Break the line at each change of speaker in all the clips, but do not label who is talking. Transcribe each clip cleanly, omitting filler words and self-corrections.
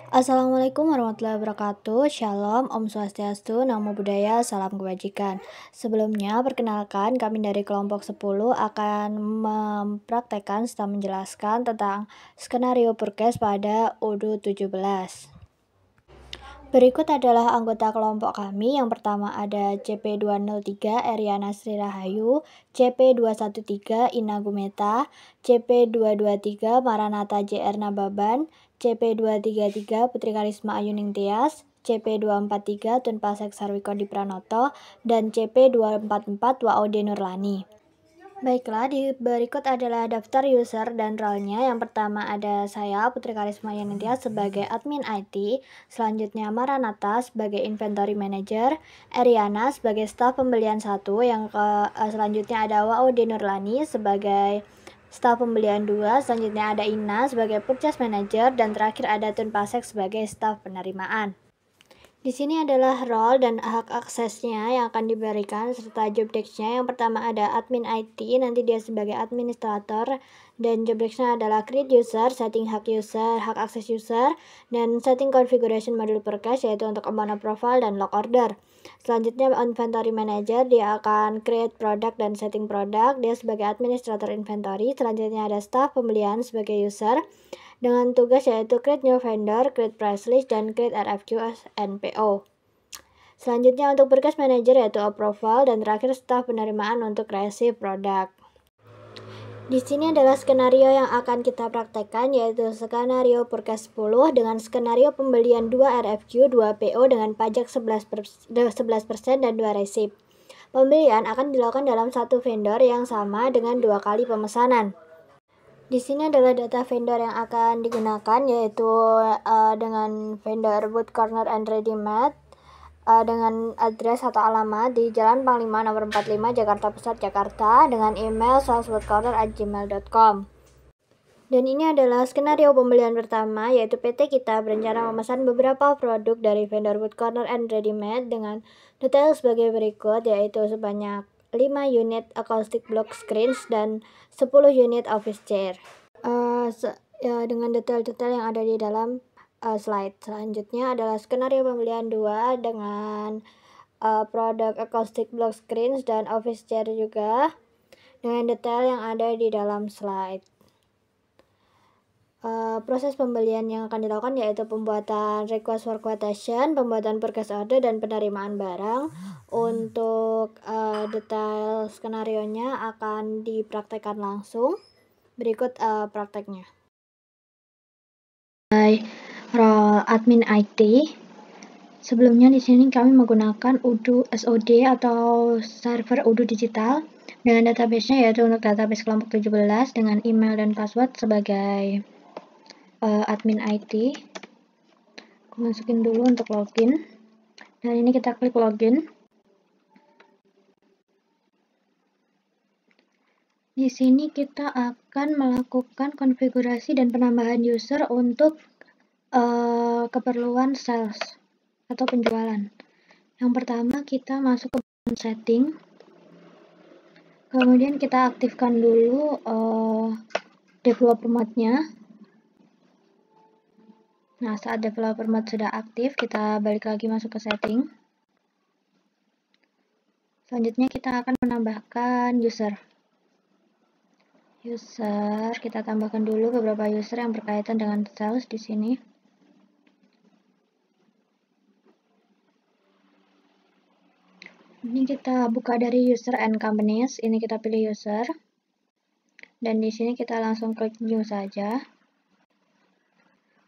Assalamualaikum warahmatullahi wabarakatuh. Shalom, Om Swastiastu, Namo Buddhaya, Salam Kebajikan. Sebelumnya, perkenalkan kami dari kelompok 10 akan mempraktekkan serta menjelaskan tentang skenario purkes pada UDU 17. Berikut adalah anggota kelompok kami. Yang pertama ada CP203 Eriana Sri Rahayu, CP213 Ina Gumeta, CP223 Maranatha JR Nababan, CP233 Putri Karisma Ayuning Tias, CP243 Tunpasek Sarwikodi Pranoto, dan CP244 Waode Nurlani. Baiklah, berikut adalah daftar user dan role-nya. Yang pertama ada saya, Putri Karisma Ayuning Tias sebagai admin IT. Selanjutnya Maranatha sebagai inventory manager, Eriana sebagai staf pembelian 1. Selanjutnya ada Waode Nurlani sebagai staf pembelian 2. Selanjutnya ada Ina sebagai purchase manager, dan terakhir ada Tunpasek sebagai staf penerimaan. Di sini adalah role dan hak aksesnya yang akan diberikan serta job desk-nya. Yang pertama ada admin IT, nanti dia sebagai administrator, dan job desk-nya adalah create user, setting hak user, hak akses user, dan setting configuration module purchase yaitu untuk amount profile dan log order. Selanjutnya inventory manager, dia akan create product dan setting product, dia sebagai administrator inventory. Selanjutnya ada staff pembelian sebagai user dengan tugas yaitu create new vendor, create price list, dan create RFQ and PO. Selanjutnya untuk purchase manager yaitu approval, dan terakhir staff penerimaan untuk receive product. Di sini adalah skenario yang akan kita praktekkan yaitu skenario purchase 10 dengan skenario pembelian 2 RFQ, 2 PO dengan pajak 11% dan 2 resip. Pembelian akan dilakukan dalam satu vendor yang sama dengan 2 kali pemesanan. Di sini adalah data vendor yang akan digunakan yaitu dengan vendor Wood Corner and Ready Made dengan address atau alamat di Jalan Panglima nomor 45 Jakarta Pusat, Jakarta, dengan email saleswoodcorner@gmail.com. Dan ini adalah skenario pembelian pertama yaitu PT kita berencana memesan beberapa produk dari vendor Wood Corner and Ready Made dengan detail sebagai berikut yaitu sebanyak 5 unit acoustic block screens dan 10 unit office chair. Dengan detail-detail yang ada di dalam slide. Selanjutnya adalah skenario pembelian 2 dengan produk acoustic block screens dan office chair juga dengan detail yang ada di dalam slide. Proses pembelian yang akan dilakukan yaitu pembuatan request for quotation, pembuatan purchase order, dan penerimaan barang. Untuk detail skenario-nya akan dipraktekkan langsung. Berikut prakteknya. Role admin IT. Sebelumnya di sini kami menggunakan UDU SOD atau server UDU digital dengan database-nya yaitu untuk database kelompok 17 dengan email dan password sebagai admin IT. Aku masukin dulu untuk login. Dan ini kita klik login. Di sini kita akan melakukan konfigurasi dan penambahan user untuk keperluan sales atau penjualan. Yang pertama kita masuk ke setting, kemudian kita aktifkan dulu developer mode-nya. Nah, saat developer mode sudah aktif, kita balik lagi masuk ke setting. Selanjutnya kita akan menambahkan user. Kita tambahkan dulu beberapa user yang berkaitan dengan sales di sini. Ini kita buka dari user and companies. Ini kita pilih user. Dan di sini kita langsung klik new saja.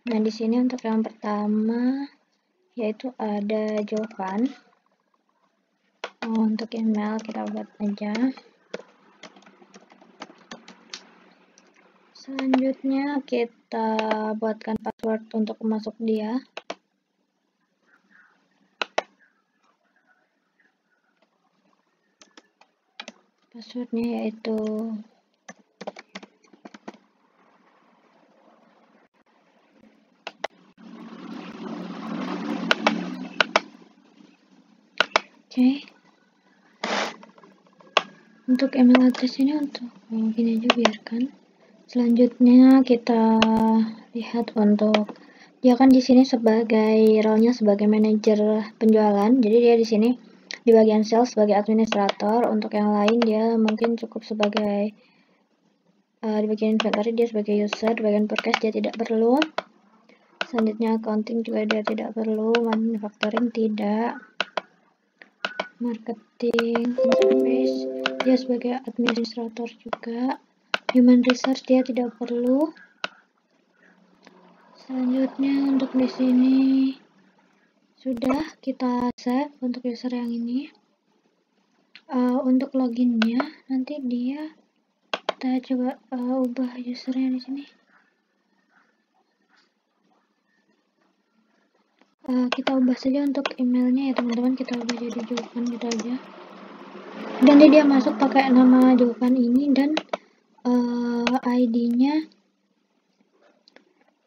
Nah, di sini untuk yang pertama yaitu ada Jovan. Untuk email kita buat aja. Selanjutnya kita buatkan password untuk masuk dia. Passwordnya yaitu untuk email address ini untuk gini aja biarkan. Selanjutnya kita lihat untuk Dia kan di sini sebagai role-nya sebagai manajer penjualan. Jadi dia di sini di bagian sales sebagai administrator. Untuk yang lain dia mungkin cukup sebagai di bagian inventory dia sebagai user, di bagian purchase dia tidak perlu. Selanjutnya accounting juga dia tidak perlu, manufacturing tidak, marketing, service dia sebagai administrator juga, human resource dia tidak perlu. Selanjutnya untuk di sini sudah kita save untuk user yang ini. Untuk loginnya nanti dia kita coba ubah usernya di sini. Kita ubah saja untuk emailnya ya teman-teman, kita ubah jadi Jovan gitu aja. Dan dia masuk pakai nama Jovan ini dan ID-nya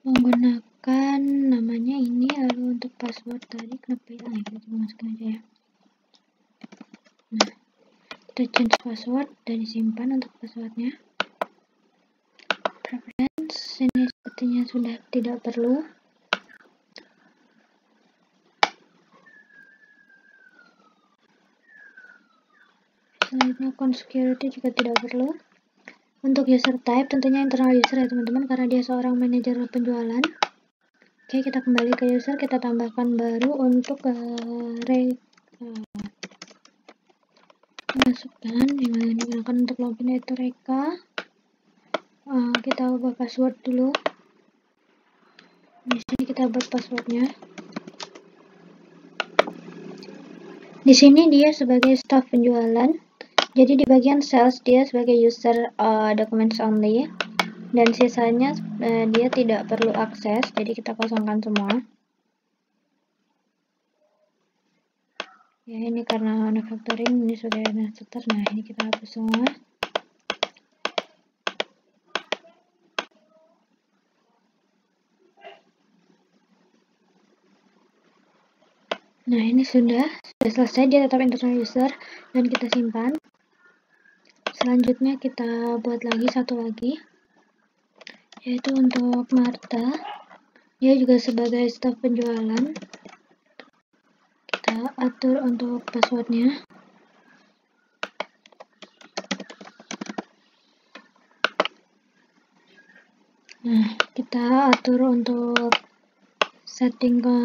menggunakan namanya ini. Lalu untuk password tadi kenapa hilang ya, kita coba masukin aja ya. Nah, kita change password dan disimpan untuk passwordnya. Preference ini sepertinya sudah tidak perlu. Selanjutnya account security juga tidak perlu. Untuk user type tentunya internal user ya teman-teman, karena dia seorang manajer penjualan. Oke, kita kembali ke user, kita tambahkan baru untuk masukkan yang digunakan untuk login itu Reka. Kita ubah password dulu. Di sini kita buat passwordnya. Di sini dia sebagai staff penjualan. Jadi di bagian sales dia sebagai user documents only, dan sisanya dia tidak perlu akses, jadi kita kosongkan semua. Ya ini karena manufacturing ini sudah master, nah ini kita hapus semua. Nah ini sudah selesai, dia tetap internal user dan kita simpan. Selanjutnya kita buat lagi satu lagi, yaitu untuk Marta. Dia juga sebagai staf penjualan. Kita atur untuk passwordnya. Nah, kita atur untuk setting ke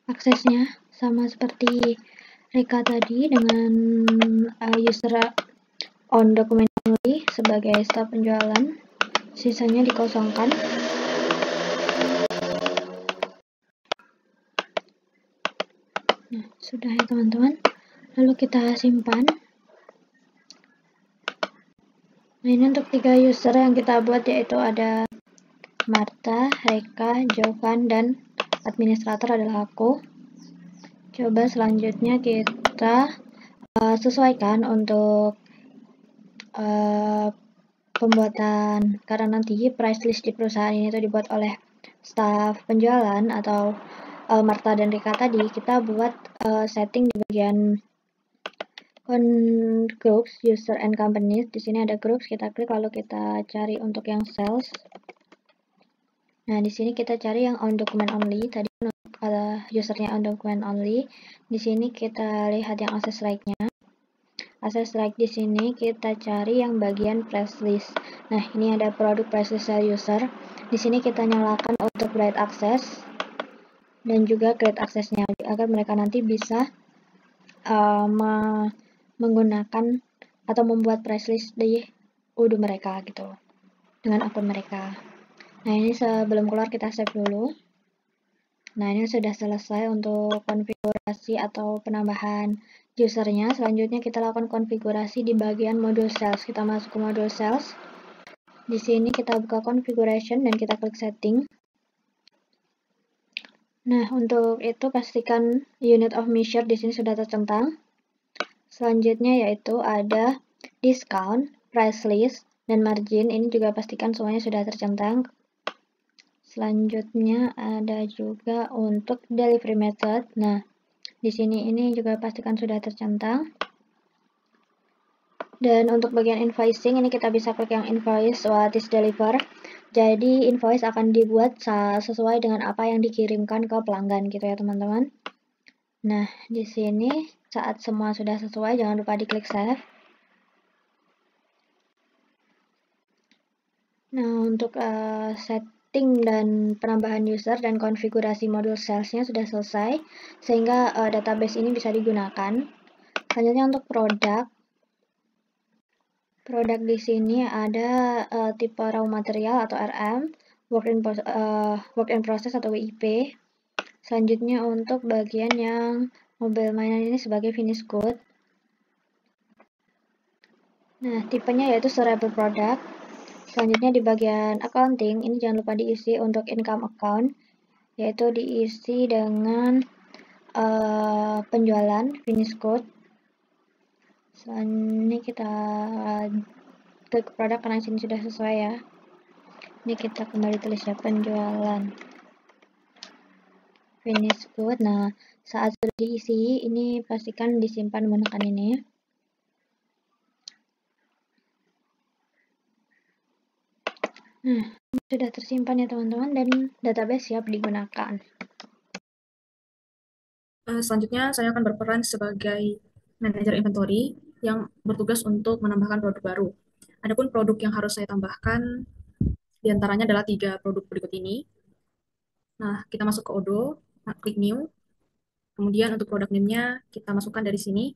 aksesnya sama seperti Reka tadi dengan user on document only sebagai staf penjualan, sisanya dikosongkan. Nah, sudah ya teman-teman, lalu kita simpan. Nah ini untuk 3 user yang kita buat, yaitu ada Marta, Reka, Jovan, dan administrator adalah aku. Coba selanjutnya kita sesuaikan untuk pembuatan, karena nanti price list di perusahaan ini itu dibuat oleh staf penjualan atau Marta dan Rika tadi. Kita buat setting di bagian groups, user and companies. Di sini ada groups, kita klik lalu kita cari untuk yang sales. Nah di sini kita cari yang on document only. Tadi usernya on document only. Di sini kita lihat yang access right-nya. Access right di sini kita cari yang bagian price list. Nah ini ada produk price list user. Di sini kita nyalakan untuk write access dan juga create access-nya agar mereka nanti bisa menggunakan atau membuat price list di Odoo mereka gitu dengan akun mereka. Nah ini sebelum keluar kita save dulu. Nah ini sudah selesai untuk konfigurasi atau penambahan usernya. Selanjutnya kita lakukan konfigurasi di bagian modul sales. Kita masuk ke modul sales. Di sini kita buka configuration dan kita klik setting. Nah untuk itu pastikan unit of measure di sini sudah tercentang. Selanjutnya yaitu ada discount, price list, dan margin. Ini juga pastikan semuanya sudah tercentang. Selanjutnya ada juga untuk delivery method. Nah, di sini ini juga pastikan sudah tercentang. Dan untuk bagian invoicing ini kita bisa klik yang invoice what is deliver. Jadi invoice akan dibuat sesuai dengan apa yang dikirimkan ke pelanggan gitu ya teman-teman. Nah, di sini saat semua sudah sesuai, jangan lupa diklik save. Nah, untuk setting dan penambahan user dan konfigurasi modul salesnya sudah selesai, sehingga database ini bisa digunakan. Selanjutnya untuk produk di sini ada tipe raw material atau RM, work in process atau WIP. Selanjutnya untuk bagian yang mobile mainan ini sebagai finished good. Nah, tipenya yaitu storable product. Selanjutnya di bagian accounting, ini jangan lupa diisi untuk income account, yaitu diisi dengan penjualan finished good. Selanjutnya kita klik produk karena sini sudah sesuai ya. Ini kita kembali tulis ya, penjualan finish good. Nah, saat sudah diisi, ini pastikan disimpan menggunakan ini. Nah, sudah tersimpan ya teman-teman, dan database siap digunakan.
Selanjutnya saya akan berperan sebagai manajer inventory yang bertugas untuk menambahkan produk baru. Adapun produk yang harus saya tambahkan diantaranya adalah 3 produk berikut ini. Nah, kita masuk ke Odoo, klik New. Kemudian untuk produk name-nya kita masukkan dari sini.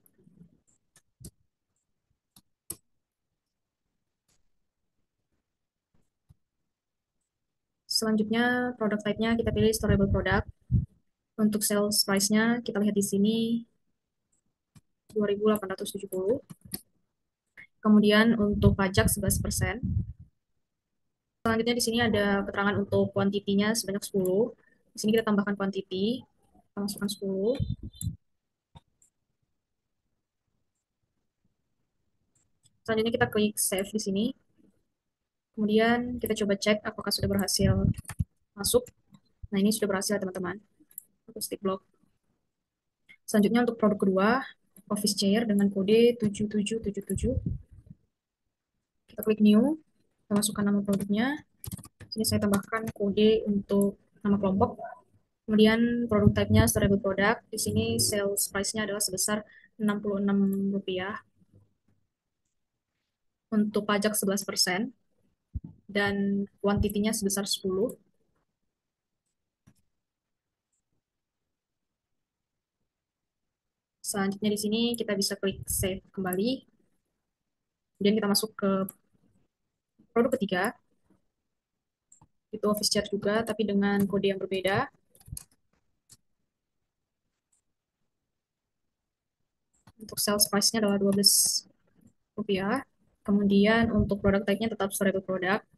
Selanjutnya produk type-nya kita pilih storable product. Untuk sales price-nya kita lihat di sini 2.870. Kemudian untuk pajak 11%. Selanjutnya di sini ada keterangan untuk kuantitinya sebanyak 10. Di sini kita tambahkan quantity, kita masukkan 10. Selanjutnya kita klik save di sini. Kemudian kita coba cek apakah sudah berhasil masuk. Nah, ini sudah berhasil teman-teman. Untuk stick block. Selanjutnya untuk produk kedua, office chair dengan kode 7777. Kita klik new, kita masukkan nama produknya. Sini saya tambahkan kode untuk nama kelompok. Kemudian produk type-nya storable product. Di sini sales price-nya adalah sebesar Rp66. Untuk pajak 11%. Dan kuantitinya sebesar 10. Selanjutnya di sini kita bisa klik save kembali. Kemudian kita masuk ke produk ketiga. Itu office chat juga, tapi dengan kode yang berbeda. Untuk sales price-nya adalah Rp12. Kemudian untuk produk type-nya tetap storable product.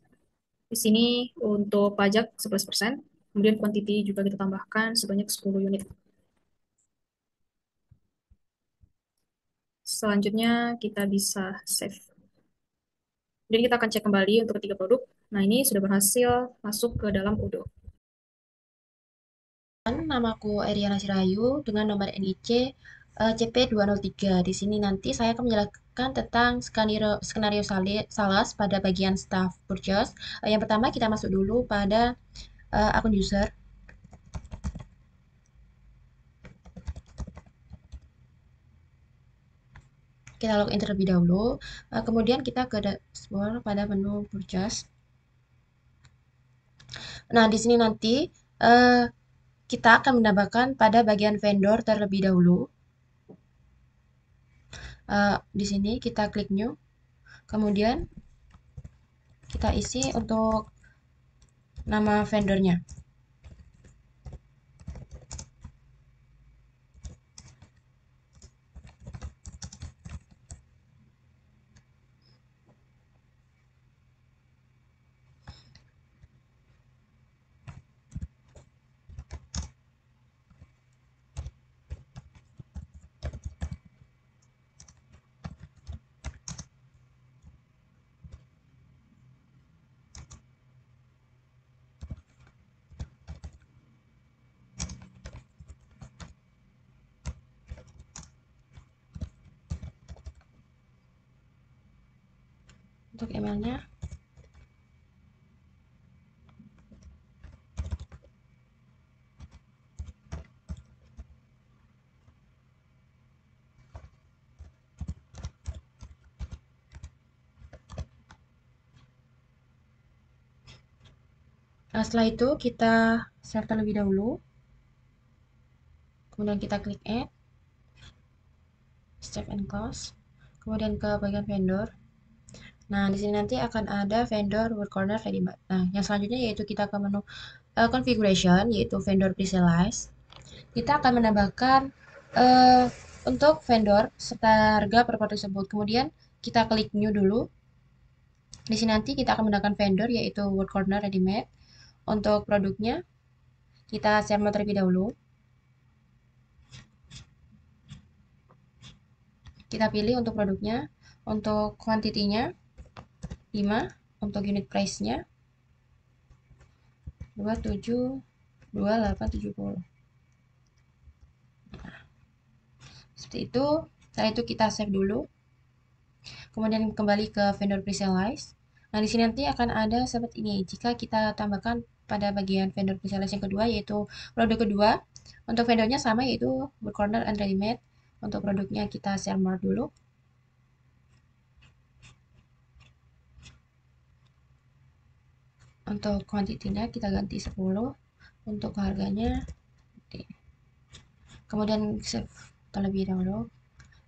Di sini untuk pajak 11%. Kemudian quantity juga kita tambahkan sebanyak 10 unit. Selanjutnya kita bisa save. Kemudian kita akan cek kembali untuk ketiga produk. Nah, ini sudah berhasil masuk ke dalam Odoo.
Namaku Eriana Sirayu dengan nomor NIC CP203. Di sini nanti saya akan menjelaskan tentang skenario sales pada bagian staff purchase. Yang pertama kita masuk dulu pada akun user. Kita login terlebih dahulu. Kemudian kita ke dashboard pada menu purchase. Nah, di sini nanti kita akan menambahkan pada bagian vendor terlebih dahulu. Di sini kita klik new. Kemudian kita isi untuk nama vendornya. Untuk emailnya Setelah itu kita save terlebih dahulu, kemudian kita klik add, save and close, kemudian ke bagian vendor. Nah, di sini nanti akan ada vendor work corner ready made. Nah, yang selanjutnya yaitu kita ke menu configuration, yaitu vendor pre-salize. Kita akan menambahkan untuk vendor serta harga per produk tersebut. Kemudian kita klik new dulu. Di sini nanti kita akan menggunakan vendor yaitu work corner ready made. Untuk produknya kita share more terlebih dahulu. Kita pilih untuk produknya, untuk kuantitinya 5, untuk unit price-nya 272870. Seperti itu. Setelah itu kita save dulu. Kemudian kembali ke vendor pre-salize. Nah, di sini nanti akan ada seperti ini. Jika kita tambahkan pada bagian vendor pre-salize yang kedua, yaitu produk kedua. Untuk vendornya sama, yaitu wood corner and ready made. Untuk produknya kita share more dulu. Untuk kuantitinya kita ganti 10. Untuk harganya, kemudian save terlebih dahulu.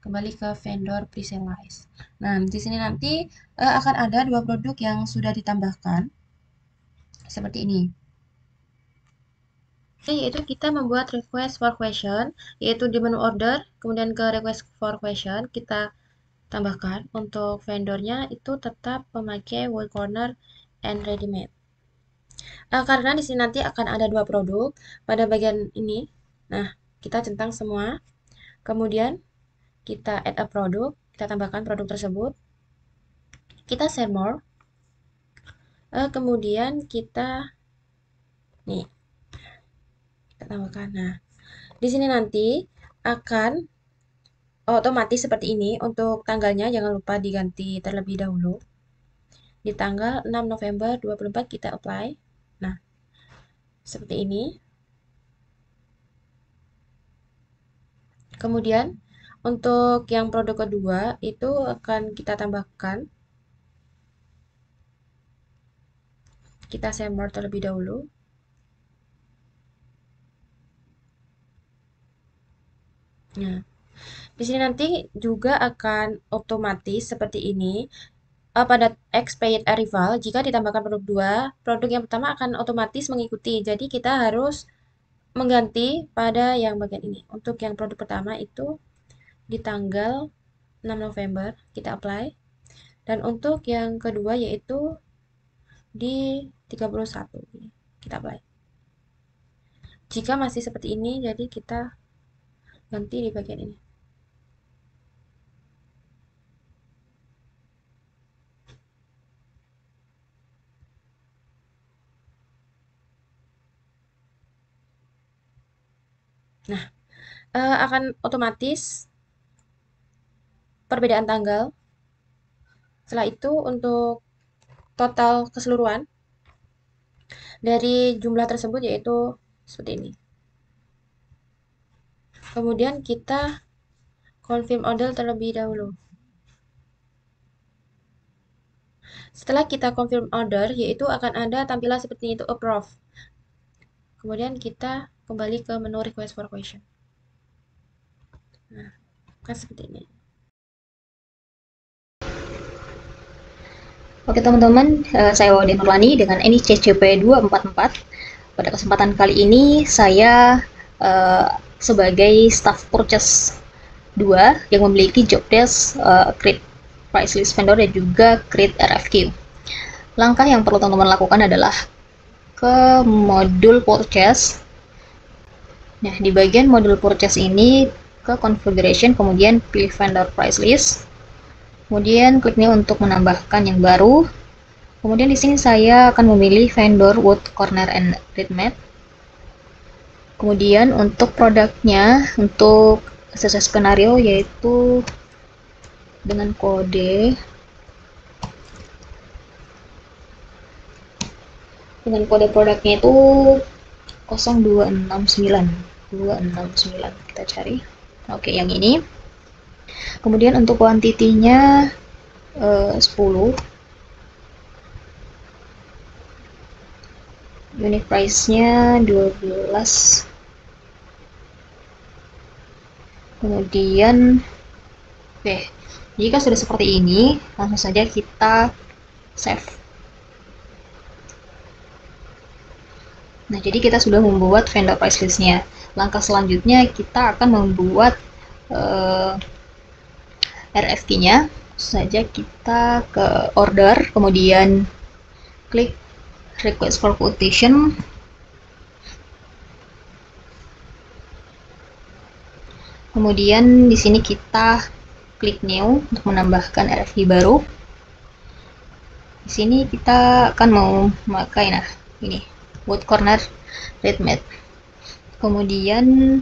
Kembali ke vendor pre-salize. Nah, di sini nanti akan ada dua produk yang sudah ditambahkan seperti ini. Yaitu kita membuat request for question, yaitu di menu order, kemudian ke request for question kita tambahkan untuk vendornya itu tetap memakai wood corner and ready made. Karena di sini nanti akan ada dua produk pada bagian ini. Nah, kita centang semua. Kemudian kita add a product, kita tambahkan produk tersebut. Kita share more. Kemudian kita tambahkan. Nah, di sini nanti akan otomatis seperti ini. Untuk tanggalnya jangan lupa diganti terlebih dahulu. Di tanggal 6 November 2024 kita apply. Nah, seperti ini. Kemudian untuk yang produk kedua itu akan kita tambahkan. Kita share more terlebih dahulu. Nah, di sini nanti juga akan otomatis seperti ini. Pada expired arrival, jika ditambahkan produk 2, produk yang pertama akan otomatis mengikuti. Jadi kita harus mengganti pada yang bagian ini. Untuk yang produk pertama itu di tanggal 6 November kita apply. Dan untuk yang kedua yaitu di 31 kita apply. Jika masih seperti ini, jadi kita ganti di bagian ini. Nah, akan otomatis perbedaan tanggal. Setelah itu untuk total keseluruhan dari jumlah tersebut yaitu seperti ini. Kemudian kita confirm order terlebih dahulu. Setelah kita confirm order, yaitu akan ada tampilan seperti itu, approve. Kemudian kita kembali ke menu request for question. Nah, kan seperti ini.
Oke teman-teman, saya Wawade Nurlani dengan NIC CP244. Pada kesempatan kali ini saya sebagai staff purchase 2 yang memiliki job desk, create price list vendor dan juga create RFQ. Langkah yang perlu teman-teman lakukan adalah ke modul purchase. Nah, di bagian modul purchase ini ke configuration, kemudian pilih vendor price list. Kemudian klik ini untuk menambahkan yang baru. Kemudian di sini saya akan memilih vendor wood corner and ready made. Kemudian untuk produknya, untuk sesuai skenario yaitu dengan kode produknya itu 0269 kita cari. Oke, yang ini. Kemudian untuk kuantitinya 10. Unit price-nya 12. Kemudian oke, jika sudah seperti ini, langsung saja kita save. Nah, jadi kita sudah membuat vendor price list-nya. Langkah selanjutnya kita akan membuat RFQ-nya. Saja kita ke order, kemudian klik request for quotation. Kemudian di sini kita klik new untuk menambahkan RFQ baru. Di sini kita akan mau memakai ini wood corner red mat. Kemudian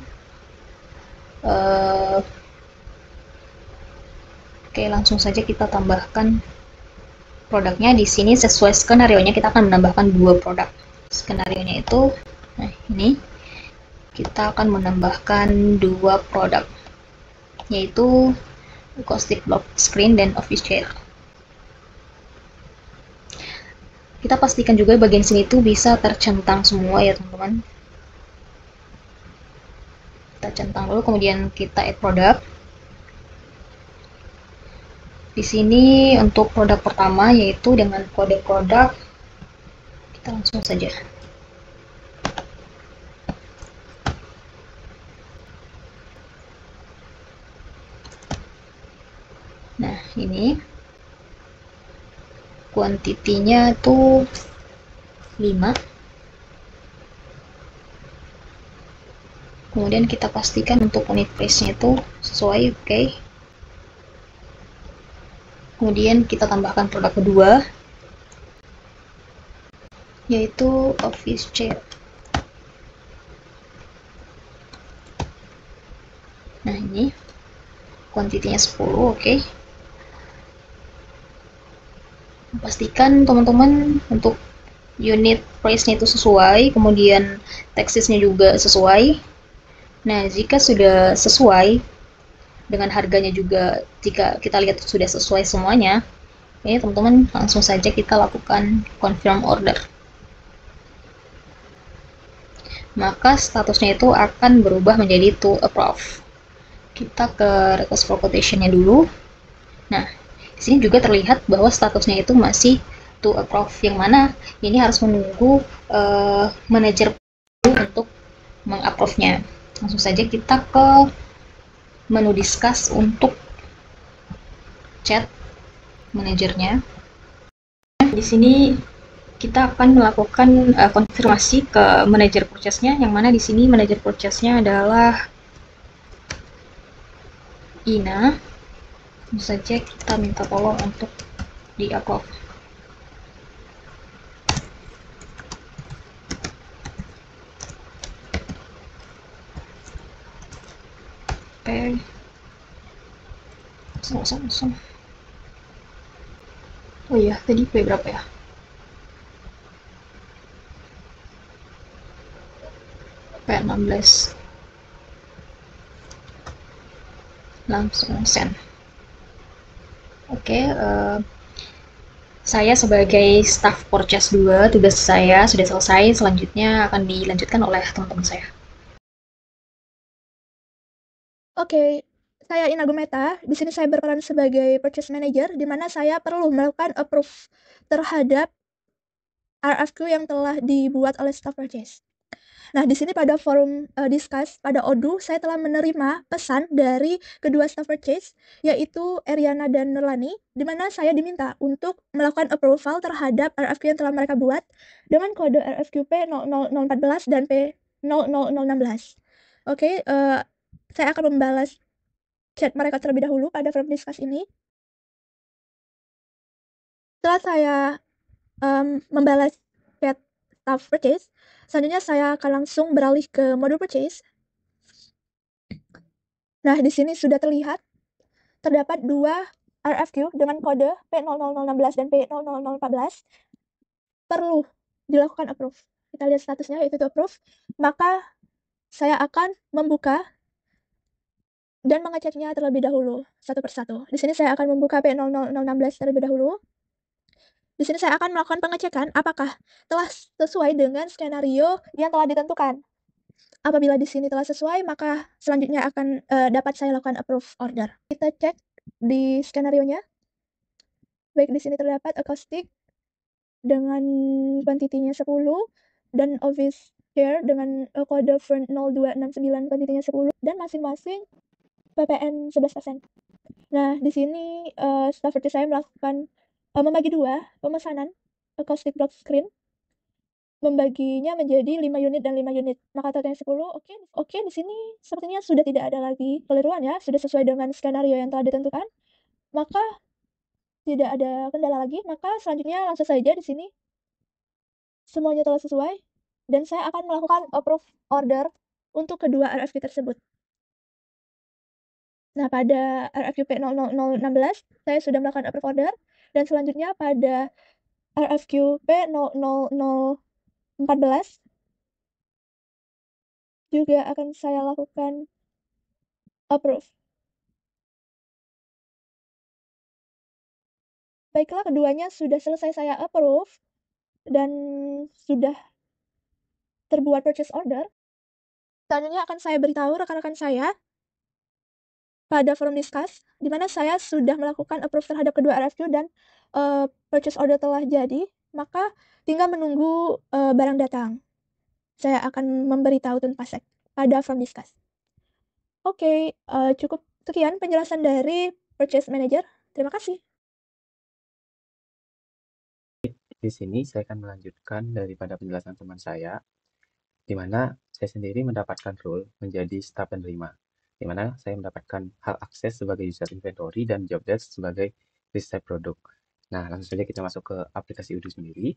oke, langsung saja kita tambahkan produknya. Di sini sesuai skenario-nya kita akan menambahkan 2 produk. Skenario-nya itu ini kita akan menambahkan 2 produk, yaitu acoustic block screen dan office chair. Kita pastikan juga bagian sini tuh bisa tercentang semua ya teman-teman. Kita centang dulu, kemudian kita add produk. Di sini untuk produk pertama yaitu dengan kode produk, kita langsung saja. Nah, ini kuantitinya tuh 5. Kemudian kita pastikan untuk unit price-nya itu sesuai, oke. Kemudian kita tambahkan produk kedua, yaitu office chair. Nah, ini kuantitinya 10, oke. Pastikan teman-teman untuk unit price-nya itu sesuai, kemudian taxes-nya juga sesuai. Nah, jika sudah sesuai dengan harganya juga, jika kita lihat sudah sesuai semuanya, ini teman-teman langsung saja kita lakukan confirm order. Maka statusnya itu akan berubah menjadi to approve. Kita ke request for quotation-nya dulu. Nah, di sini juga terlihat bahwa statusnya itu masih to approve, yang mana ini harus menunggu manajer untuk mengapprove-nya. Langsung saja kita ke menu discuss untuk chat manajernya. Di sini kita akan melakukan konfirmasi ke manajer purchase-nya, yang mana di sini manajer purchase-nya adalah Ina. Langsung saja kita minta tolong untuk di approve. Oke, langsung. Oh iya, tadi P berapa ya? P16. Langsung send. Oke, saya sebagai staff purchase 2, tugas saya sudah selesai. Selanjutnya akan dilanjutkan oleh teman-teman saya.
Oke, saya Ina Gumeta. Di sini saya berperan sebagai purchase manager, di mana saya perlu melakukan approve terhadap RFQ yang telah dibuat oleh staff purchase. Nah, di sini pada forum discuss pada Odoo, saya telah menerima pesan dari kedua staff purchase, yaitu Eriana dan Nurlani, di mana saya diminta untuk melakukan approval terhadap RFQ yang telah mereka buat dengan kode RFQ P00014 dan P00016. Oke, saya akan membalas chat mereka terlebih dahulu pada forum discuss ini. Setelah saya membalas chat staff purchase, selanjutnya saya akan langsung beralih ke modul purchase. Nah, di sini sudah terlihat terdapat 2 RFQ dengan kode P00016 dan P00014 perlu dilakukan approve. Kita lihat statusnya, yaitu approve. Maka saya akan membuka dan mengeceknya terlebih dahulu satu persatu. Di sini saya akan membuka P00016 terlebih dahulu. Di sini saya akan melakukan pengecekan apakah telah sesuai dengan skenario yang telah ditentukan. Apabila di sini telah sesuai, maka selanjutnya akan dapat saya lakukan approve order. Kita cek di skenario-nya. Baik, di sini terdapat acoustic dengan kuantitinya 10 dan office chair dengan kode front 0269 kuantitinya 10 dan masing-masing PPN 11%. Nah, di sini staff purchase saya melakukan membagi dua pemesanan acoustic block screen, membaginya menjadi 5 unit dan 5 unit. Maka totalnya 10. Oke, di sini sepertinya sudah tidak ada lagi keliruan ya, sudah sesuai dengan skenario yang telah ditentukan. Maka tidak ada kendala lagi, maka selanjutnya langsung saja di sini semuanya telah sesuai dan saya akan melakukan approve order untuk kedua RFQ tersebut. Nah, pada RFQ P00016 saya sudah melakukan approve order dan selanjutnya pada RFQ P00014 juga akan saya lakukan approve. Baiklah, keduanya sudah selesai saya approve dan sudah terbuat purchase order. Selanjutnya akan saya beritahu rekan-rekan saya pada forum discuss, di mana saya sudah melakukan approve terhadap kedua RFQ dan purchase order telah jadi, maka tinggal menunggu barang datang. Saya akan memberitahu Tunpasek pada forum discuss. Oke, cukup sekian penjelasan dari Purchase Manager. Terima kasih.
Di sini saya akan melanjutkan daripada penjelasan teman saya, di mana saya sendiri mendapatkan role menjadi staf penerima, di mana saya mendapatkan hak akses sebagai user inventory dan job desk sebagai riset produk. Nah, langsung saja kita masuk ke aplikasi Udo sendiri.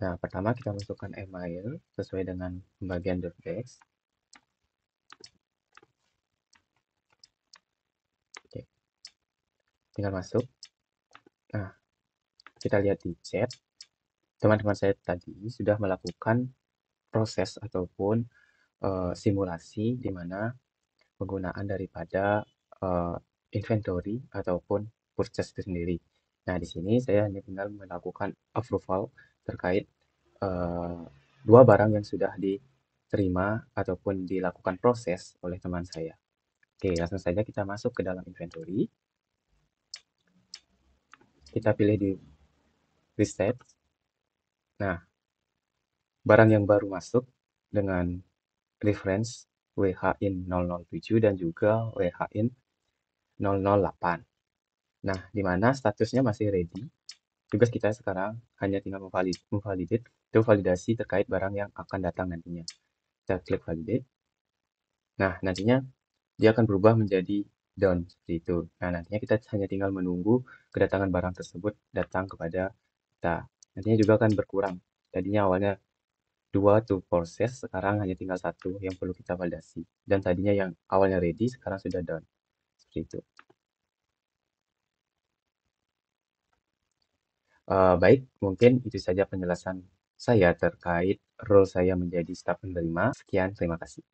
Nah, pertama kita masukkan email sesuai dengan pembagian job desk. Oke, tinggal masuk. Nah, kita lihat di chat, teman-teman saya tadi sudah melakukan proses ataupun simulasi di mana penggunaan daripada inventory ataupun purchase itu sendiri. Nah, di sini saya hanya tinggal melakukan approval terkait dua barang yang sudah diterima ataupun dilakukan proses oleh teman saya. Oke, langsung saja kita masuk ke dalam inventory. Kita pilih di reset. Nah, barang yang baru masuk dengan reference WHIN 007 dan juga WHIN 008. Nah, di mana statusnya masih ready. Tugas kita sekarang hanya tinggal memvalidate atau validasi terkait barang yang akan datang nantinya. Kita klik validate. Nah, nantinya dia akan berubah menjadi done seperti itu. Nah, nantinya kita hanya tinggal menunggu kedatangan barang tersebut datang kepada kita. Nantinya juga akan berkurang. Tadinya awalnya 2 to proses, sekarang hanya tinggal 1 yang perlu kita validasi. Dan tadinya yang awalnya ready, sekarang sudah done. Seperti itu. Baik, mungkin itu saja penjelasan saya terkait role saya menjadi staf penerima. Sekian, terima kasih.